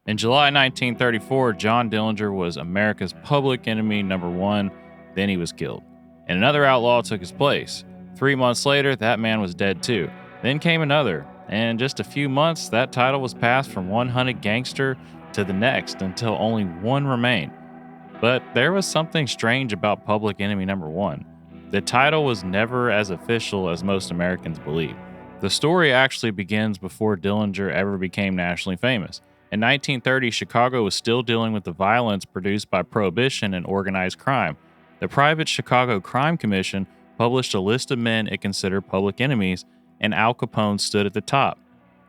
In July 1934, John Dillinger was America's public enemy number one. Then he was killed. And another outlaw took his place. 3 months later, that man was dead too. Then came another. And in just a few months, that title was passed from one hunted gangster to the next until only one remained. But there was something strange about public enemy number one. The title was never as official as most Americans believe. The story actually begins before Dillinger ever became nationally famous. In 1930, Chicago was still dealing with the violence produced by Prohibition and organized crime. The private Chicago Crime Commission published a list of men it considered public enemies, and Al Capone stood at the top.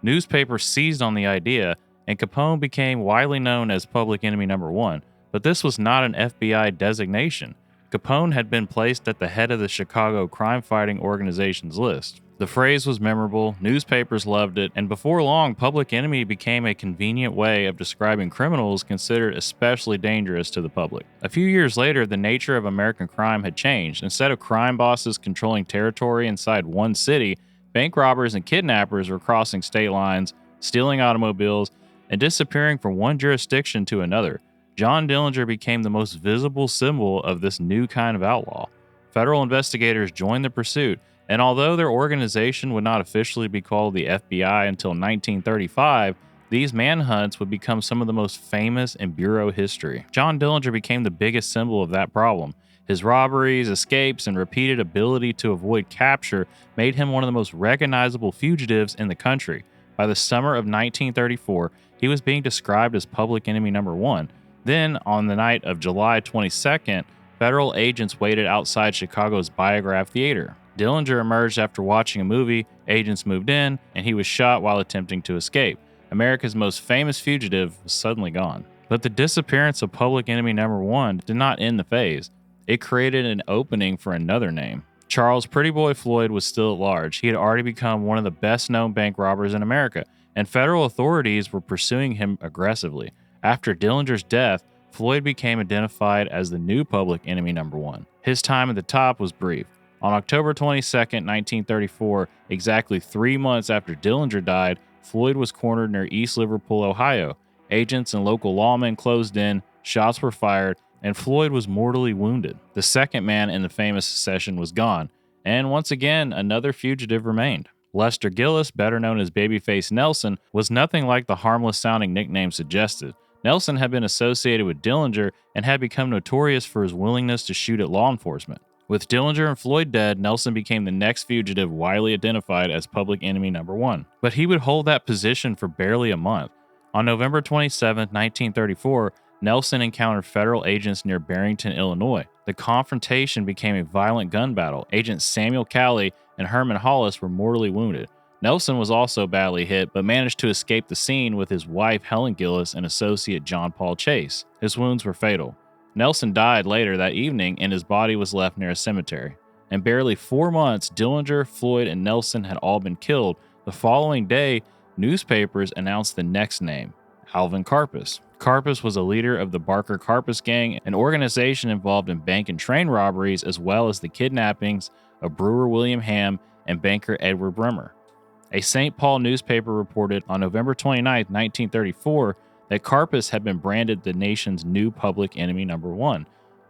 Newspapers seized on the idea, and Capone became widely known as public enemy number one. But this was not an FBI designation. Capone had been placed at the head of the Chicago crime-fighting organization's list. The phrase was memorable, newspapers loved it, and before long, public enemy became a convenient way of describing criminals considered especially dangerous to the public. A few years later, the nature of American crime had changed. Instead of crime bosses controlling territory inside one city, bank robbers and kidnappers were crossing state lines, stealing automobiles, and disappearing from one jurisdiction to another. John Dillinger became the most visible symbol of this new kind of outlaw. Federal investigators joined the pursuit, and although their organization would not officially be called the FBI until 1935, these manhunts would become some of the most famous in Bureau history. John Dillinger became the biggest symbol of that problem. His robberies, escapes, and repeated ability to avoid capture made him one of the most recognizable fugitives in the country. By the summer of 1934, he was being described as public enemy number one. Then, on the night of July 22nd, federal agents waited outside Chicago's Biograph Theater. Dillinger emerged after watching a movie, agents moved in, and he was shot while attempting to escape. America's most famous fugitive was suddenly gone. But the disappearance of public enemy number one did not end the phase. It created an opening for another name. Charles Pretty Boy Floyd was still at large. He had already become one of the best-known bank robbers in America, and federal authorities were pursuing him aggressively. After Dillinger's death, Floyd became identified as the new public enemy number one. His time at the top was brief. On October 22, 1934, exactly 3 months after Dillinger died, Floyd was cornered near East Liverpool, Ohio. Agents and local lawmen closed in, shots were fired, and Floyd was mortally wounded. The second man in the famous secession was gone, and once again, another fugitive remained. Lester Gillis, better known as Babyface Nelson, was nothing like the harmless-sounding nickname suggested. Nelson had been associated with Dillinger and had become notorious for his willingness to shoot at law enforcement. With Dillinger and Floyd dead, Nelson became the next fugitive widely identified as public enemy number one. But he would hold that position for barely a month. On November 27, 1934, Nelson encountered federal agents near Barrington, Illinois. The confrontation became a violent gun battle. Agents Samuel Cowley and Herman Hollis were mortally wounded. Nelson was also badly hit, but managed to escape the scene with his wife Helen Gillis and associate John Paul Chase. His wounds were fatal. Nelson died later that evening, and his body was left near a cemetery. In barely 4 months, Dillinger, Floyd, and Nelson had all been killed. The following day, newspapers announced the next name, Alvin Karpis. Karpis was a leader of the Barker Karpis Gang, an organization involved in bank and train robberies, as well as the kidnappings of brewer William Ham and banker Edward Bremer. A St. Paul newspaper reported on November 29, 1934, that Karpis had been branded the nation's new public enemy number one.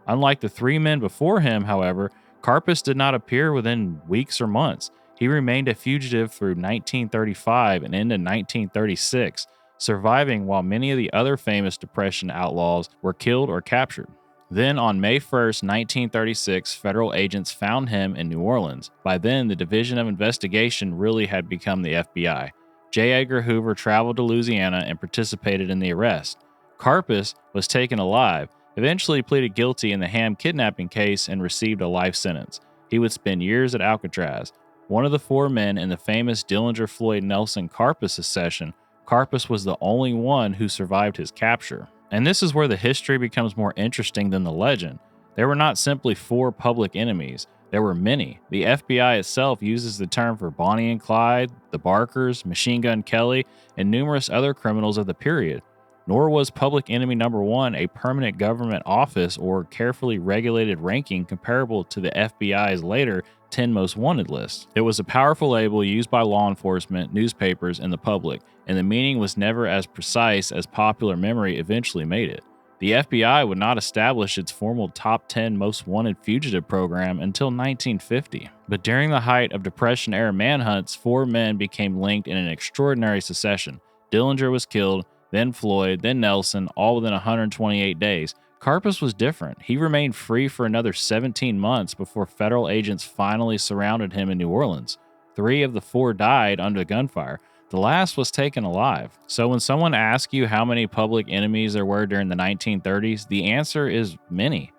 Unlike the 3 men before him, however, Karpis did not appear within weeks or months. He remained a fugitive through 1935 and into 1936, surviving while many of the other famous Depression outlaws were killed or captured. Then, on May 1, 1936, federal agents found him in New Orleans. By then, the Division of Investigation really had become the FBI. J. Edgar Hoover traveled to Louisiana and participated in the arrest. Karpis was taken alive, eventually pleaded guilty in the Ham kidnapping case, and received a life sentence. He would spend years at Alcatraz. One of the 4 men in the famous Dillinger-Floyd-Nelson-Karpis secession, Karpis was the only one who survived his capture. And this is where the history becomes more interesting than the legend. There were not simply 4 public enemies. There were many. The FBI itself uses the term for Bonnie and Clyde, the Barkers, Machine Gun Kelly, and numerous other criminals of the period. nor was public enemy number one a permanent government office or carefully regulated ranking comparable to the FBI's later 10 most wanted list. It was a powerful label used by law enforcement, newspapers, and the public, and the meaning was never as precise as popular memory eventually made it. The FBI would not establish its formal top 10 most wanted fugitive program until 1950. But during the height of Depression era manhunts, 4 men became linked in an extraordinary succession. Dillinger was killed, then Floyd, then Nelson, all within 128 days. Karpis was different. He remained free for another 17 months before federal agents finally surrounded him in New Orleans. 3 of the 4 died under gunfire. The last was taken alive. So when someone asks you how many public enemies there were during the 1930s, the answer is many.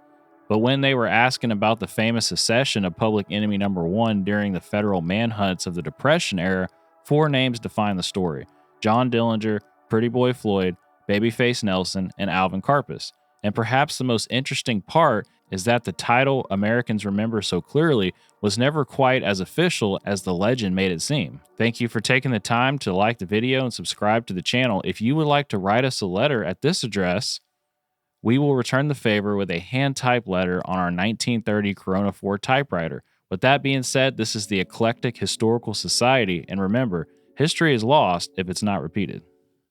But when they were asking about the famous secession of public enemy number one during the federal manhunts of the Depression era, 4 names define the story: John Dillinger, Pretty Boy Floyd, Babyface Nelson, and Alvin Karpis. And perhaps the most interesting part is that the title Americans remember so clearly was never quite as official as the legend made it seem. Thank you for taking the time to like the video and subscribe to the channel. If you would like to write us a letter at this address, we will return the favor with a hand-typed letter on our 1930 Corona 4 typewriter. With that being said, this is the Eclectic Historical Society, and remember, history is lost if it's not repeated.